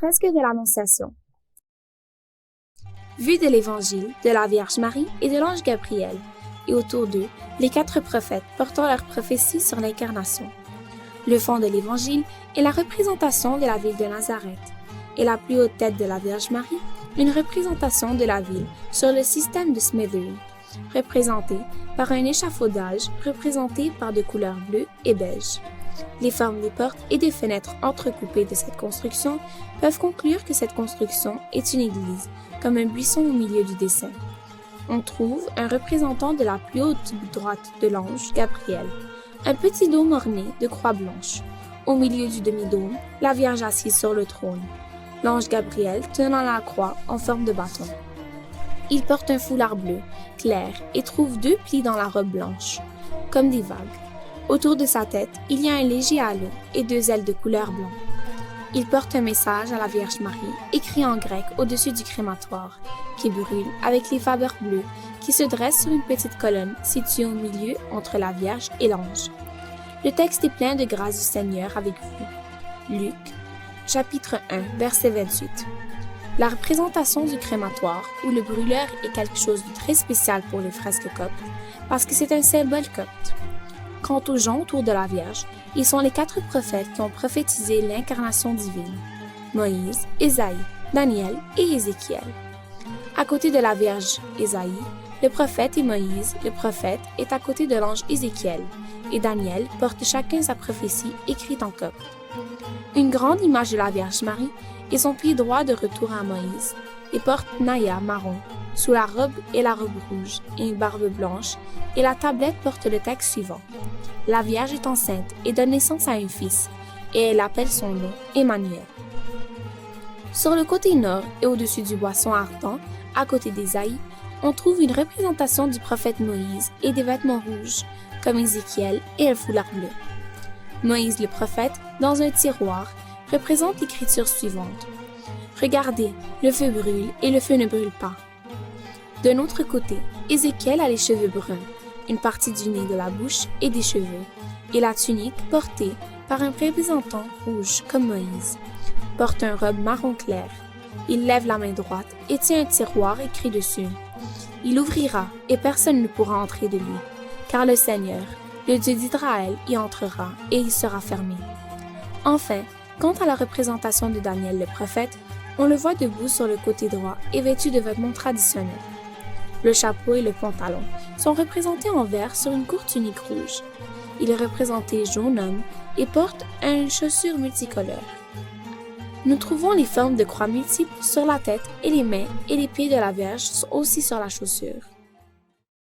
Fresque de l'Annonciation. Vue de l'Évangile, de la Vierge Marie et de l'ange Gabriel, et autour d'eux, les 4 prophètes portant leur prophétie sur l'incarnation. Le fond de l'Évangile est la représentation de la ville de Nazareth, et la plus haute tête de la Vierge Marie, une représentation de la ville sur le système de Smithery, représentée par un échafaudage représenté par de couleurs bleues et beige. Les formes des portes et des fenêtres entrecoupées de cette construction peuvent conclure que cette construction est une église, comme un buisson au milieu du dessin. On trouve un représentant de la plus haute droite de l'ange Gabriel, un petit dôme orné de croix blanches. Au milieu du demi-dôme, la Vierge assise sur le trône, l'ange Gabriel tenant la croix en forme de bâton. Il porte un foulard bleu, clair, et trouve 2 plis dans la robe blanche, comme des vagues. Autour de sa tête, il y a un léger halo et 2 ailes de couleur blanc. Il porte un message à la Vierge Marie, écrit en grec au-dessus du crématoire, qui brûle avec les faveurs bleues qui se dressent sur une petite colonne située au milieu entre la Vierge et l'ange. Le texte est plein de grâce du Seigneur avec vous. Luc, chapitre 1, verset 28. La représentation du crématoire ou le brûleur est quelque chose de très spécial pour les fresques coptes, parce que c'est un symbole copte. Quant aux gens autour de la Vierge, ils sont les 4 prophètes qui ont prophétisé l'incarnation divine: Moïse, Ésaïe, Daniel et Ézéchiel. À côté de la Vierge Ésaïe, le prophète et Moïse, le prophète, est à côté de l'ange Ézéchiel, et Daniel porte chacun sa prophétie écrite en copte. Une grande image de la Vierge Marie est son pied droit de retour à Moïse, et porte naïa marron, sous la robe et la robe rouge, et une barbe blanche, et la tablette porte le texte suivant. La Vierge est enceinte et donne naissance à un fils, et elle appelle son nom Emmanuel. Sur le côté nord et au-dessus du boisson ardent, à côté d'Ésaïe, on trouve une représentation du prophète Moïse et des vêtements rouges, comme Ézéchiel et un foulard bleu. Moïse le prophète, dans un tiroir, représente l'écriture suivante. Regardez, le feu brûle et le feu ne brûle pas. D'un autre côté, Ézéchiel a les cheveux bruns, une partie du nez, de la bouche et des cheveux, et la tunique portée par un représentant rouge comme Moïse. Porte une robe marron clair. Il lève la main droite et tient un tiroir écrit dessus. Il ouvrira et personne ne pourra entrer de lui, car le Seigneur, le Dieu d'Israël, y entrera et il sera fermé. Enfin, quant à la représentation de Daniel le prophète, on le voit debout sur le côté droit et vêtu de vêtements traditionnels. Le chapeau et le pantalon sont représentés en vert sur une courte tunique rouge. Il est représenté jaune homme et porte une chaussure multicolore. Nous trouvons les formes de croix multiples sur la tête et les mains et les pieds de la Vierge aussi sur la chaussure.